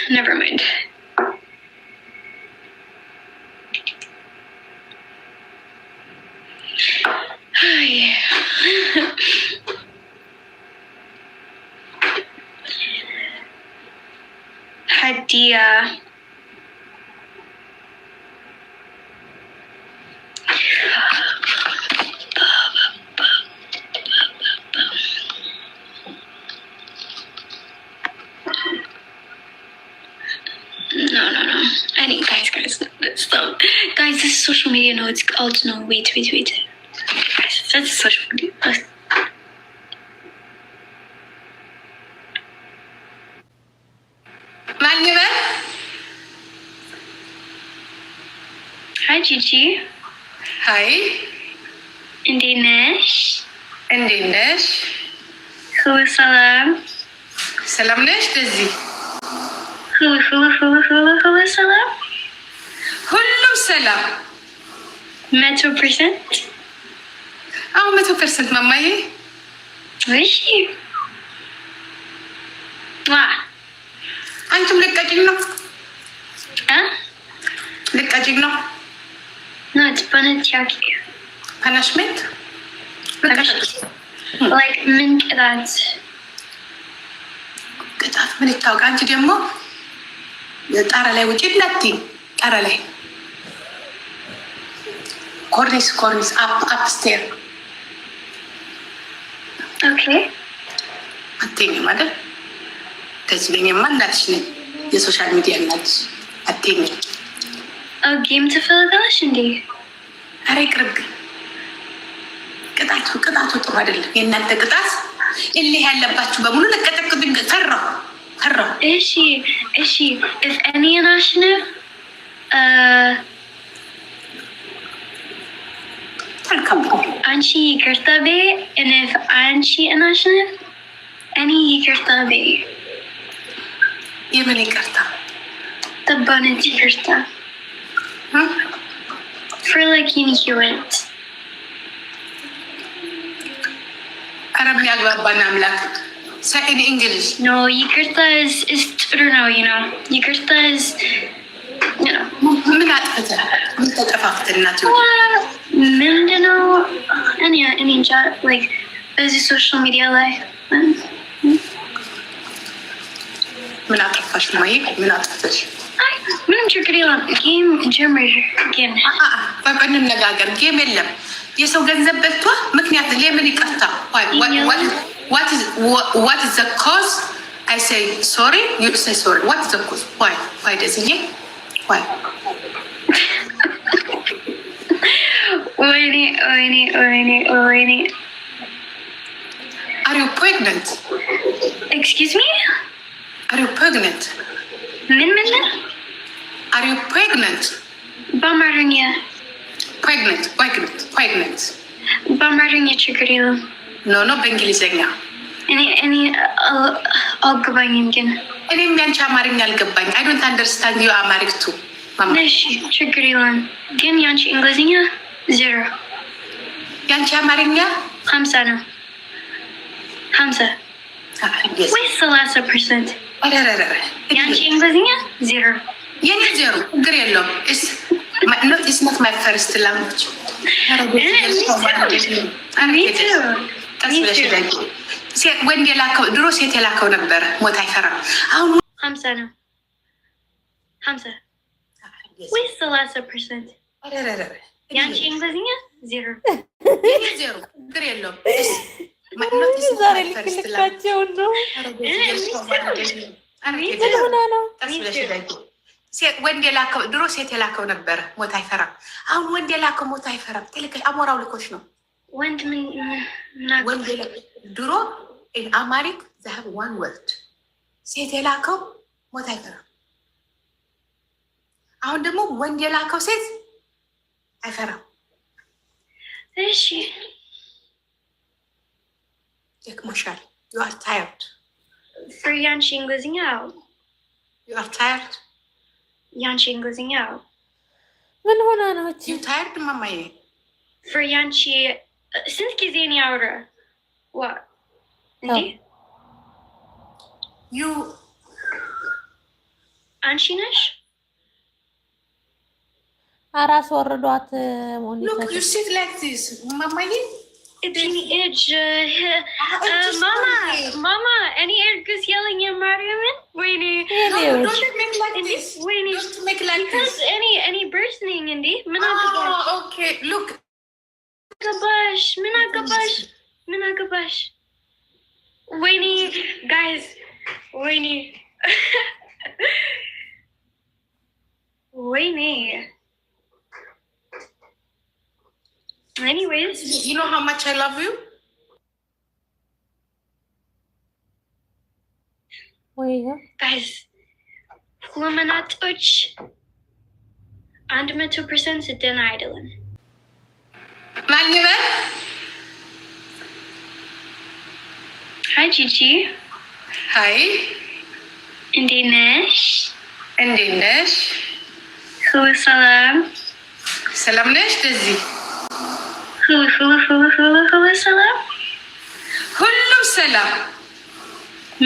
Never mind. Hadia. No. I think guys, stop. Guys, this is social media. No, it's called no. Wait. Guys, that's social media. Hi, Gigi. Hi. Indinesh. Hulu salam. Salam nesh Desi. Hulu salam. Hullu salam. 100%. Oh, 100% mamaye. Wishi. Antum ልቀጭኝ ነው? ልቀጭኝ ነው? No, it's Banachaki. Punishment? Like ምን ቅጣት? ቅጣት ምን ይታወቅ? አንቺ ደግሞ ጣራ ላይ ውጪ እንዳትዪ። ጣራ ላይ ኮርኒስ አፕስቴር ኦኬ። አትይኝም አይደል? ከዚህ ለኛማ እናትሽ ነኝ። የሶሻል ሚዲያ እናትሽ አትይኝም። ጌም ትፈልጋለሽ እንዴ? ኧረ ይቅርብኝ። ቅጣቱ ጥሩ አይደለም። የእናንተ ቅጣት እልህ ያለባችሁ በሙሉ ለቀጠቅብኝ። ፈራሁ። እሺ if any ናሽነፍ አንቺ ይቅርታ በይ and if አንቺ ናሽነፍ እኔ ይቅርታ በይ። የምን ይቅርታ? ተባነት ይቅርታ for like in ህይወት አረብ ያግባባና አምላክ ሳይን እንግሊዝ no ይቅርታ is ጥሩ ነው ይቅርታ is ምን አጥፍተህ ምን ተጠፋፍተህ እናት ምንድነው እኔ እንጃ like በዚህ ሶሻል ሚዲያ ላይ ምን አጠፋሽ ማይ ምን አጥፍተሽ ምንም ችግር የለም ጌም ጀምር ጌም በቃ እንነጋገር ጌም የለም የሰው ገንዘብ በልቷ ምክንያት ለምን ይቅርታ what is the cause I say sorry you say sorry what is the cause why does it why Oini. Are you pregnant? Excuse me? Are you pregnant? Min? Are you pregnant? Bamarunya. Pregnant. Bamarunya ችግር የለም። No, በእንግሊዘኛ እኔ አልገባኝም ግን እኔም ያንቺ አማርኛ አልገባኝ። I don't understand you Amharic too. እሺ ችግር የለም ግን ያንቺ እንግሊዝኛ 0 ያንቺ አማርኛ 50 ነው 50 ወይስ 30%? ያንቺ እንግሊዝኛ 0 የኔ 0 ችግር የለውም። It's not my first language. ወንድ የላከው ድሮ ሴት የላከው ነበረ። ሞት አይፈራም። አሁን 50 ነው 50 ወይስ 30%? ያንቺ እንግሊዝኛ 0 ችግር የለውም። ዛሬ ልክልካቸው ነው ወንድ የላከው ድሮ ሴት የላከው ነበረ። ሞት አይፈራም። አሁን ወንድ የላከው ሞት አይፈራም። ትልቅ አሞራው ልኮች ነው። ወንድ ድሮ አማሪክ ዛሀብ ዋን ወርድ ሴት የላከው ሞት አይፈራም። አሁን ደግሞ ወንድ የላከው ሴት አይፈራም። እሺ ደክሞሻል። you are tired. ያንቺ እንግሊዝኛ you are tired. ያንቺ እንግሊዝኛ ምን ሆና ነው? you tired ማማዬ? ያንቺ ስንት ጊዜ ነው ያወራ? እንዴ ዩ አንቺ ነሽ አራስ ወርዷት ሉክ ሞኒተር ዩ ሲት ላይክ ዚስ ማማዬ እጅ ማማ እኔ እርግዝ ያለኝ ማርያምን ወይኔ ወይኔ እኔ ብርስ ነኝ እንዴ ምን አገባሽ ወይኔ ጋይዝ ወይኔ ወይኔ anyways you know how much I love you guys ለመናጦች 100% ደህና አይደለም ማን ይበል Hi Gigi Hi እንዴት ነሽ ሁሉ ሰላም ነሽ ደዚህ ሁሉ ሰላም ሁሉም ሰላም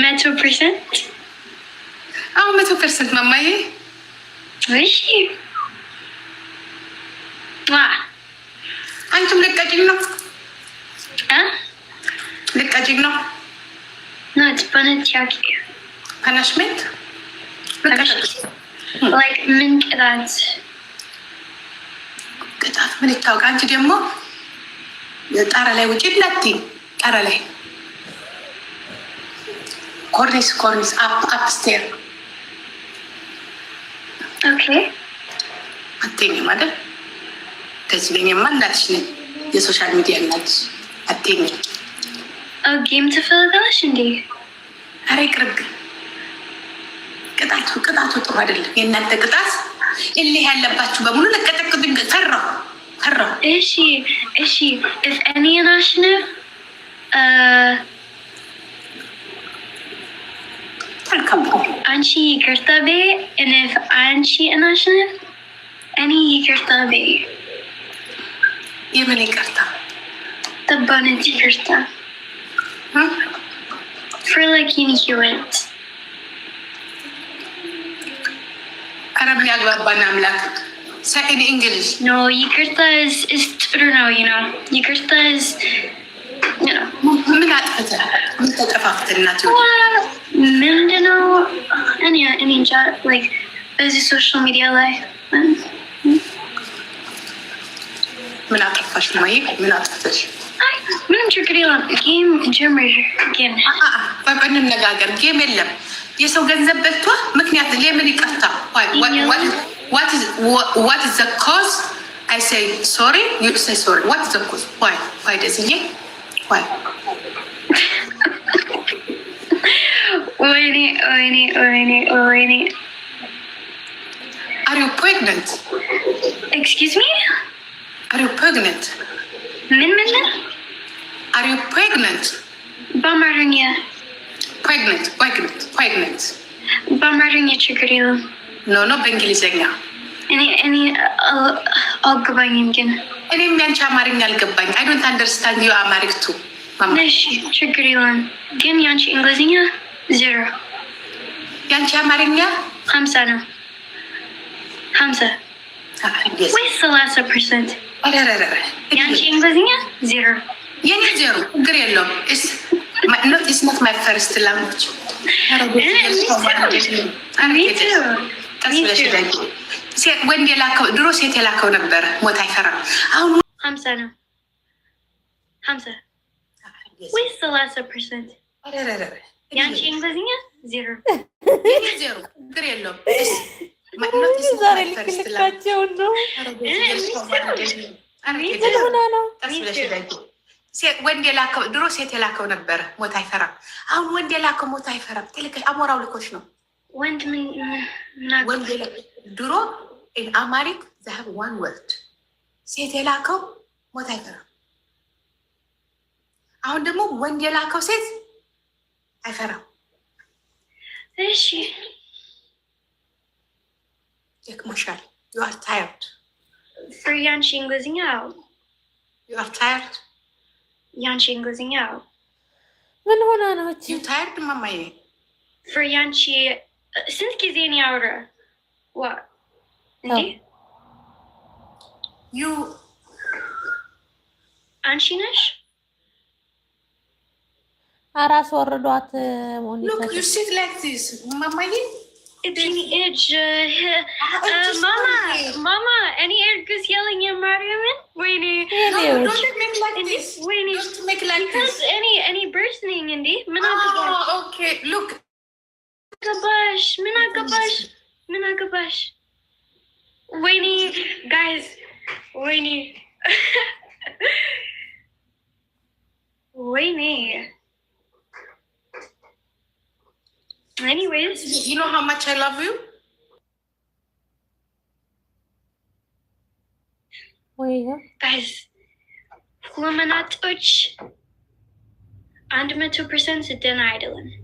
100% አዎ 100% ማማዬ እሺ አንቺም ልቀጭኝ ነው ልቀጭኝ ነው not punishment like ምን ቅጣት ምን ይታወቅ አንቺ ደግሞ ጣራ ላይ ውጪ እንዳትዪ ጣራ ላይ ኮርኒስ አፕስቴር ኦኬ አትይኝም አይደል እንደዚህ ለኛማ እናትሽ ነኝ የሶሻል ሚዲያ እናትሽ አትይኝም ጌም ትፈልጋለሽ እንዴ ኧረ ይቅርብኝ ቅጣቱ ጥሩ አይደለም የእናንተ ቅጣት እልህ ያለባችሁ በሙሉ ለቀጠቅጡኝ ፈራሁ እሺ if any national አንቺ ይቅርታ በይ and if አንቺ national እኔ ይቅርታ በይ የምን ይቅርታ ተባነት ይቅርታ for like in ህይወት አረብ ያግባባን አምላክ say in English no ይቅርታ is ጥሩ ነው you know ይቅርታ is you know ምን አጥፍተህ ምን ተጠፋፍተናት ምንድነው እኔ እንጃ like በዚህ ሶሻል ሚዲያ ላይ ምን አጠፋሽ ማይ ምን አጥፍተሽ ምንም ችግር የለም ጌም ጀምር ጌም በቃ እንነጋገር ጌም የለም የሰው ገንዘብ በልቷ ምክንያት ለምን ይቅርታ what is the cause I say sorry you say sorry what is the cause why does it why Oini. Are you pregnant? Excuse me? Are you pregnant? Min? Are you pregnant? Bamarunya. Pregnant. Bamarunya chukarilu. No, በእንግሊዘኛ እኔ አልገባኝም ግን እኔም ያንቺ አማርኛ አልገባኝ I don't understand you Amharic too ማማ እሺ ችግር የለም ግን ያንቺ እንግሊዝኛ 0 ያንቺ አማርኛ 50 ነው 50 ወይስ 30% ያንቺ እንግሊዝኛ 0 የኔ 0 ችግር የለውም it's not my first language ወንድ የላከው ድሮ ሴት የላከው ነበረ ሞት አይፈራም አሁን 50 ነው 50 ወይስ 30% ያንቺ እንግሊዝኛ 0 የኔ 0 ችግር የለውም ዛሬ ልክልካቸው ነው ወንድ የላከው ድሮ ሴት የላከው ነበረ ሞት አይፈራም አሁን ወንድ የላከው ሞት አይፈራም ትልቅ አሞራው ልኮች ነው ወንድ ወንድ ድሮ in Amharic they have one word ሴት የላከው ሞት አይፈራም አሁን ደግሞ ወንድ የላከው ሴት አይፈራም እሺ ደክሞሻል you are tired for ያንቺ እንግሊዝኛ you are tired ያንቺ እንግሊዝኛ ምን ሆና ነው እቺ you tired ማማዬ for Yanchi since Kizini Aura. What? Indeed? You Anshinish? አራስ ወርዷት look, you sit like this. Mama, It's any age. Mama, any ergus yelling in Mariaman? Wait, no, don't make like this. Wait, don't make like because this. any bursting, Indy. Okay, look. Minagabash. Wait, guys. Wait. Anyways, you know how much I love you? Guys, Fluminatoch and 100% den idlen.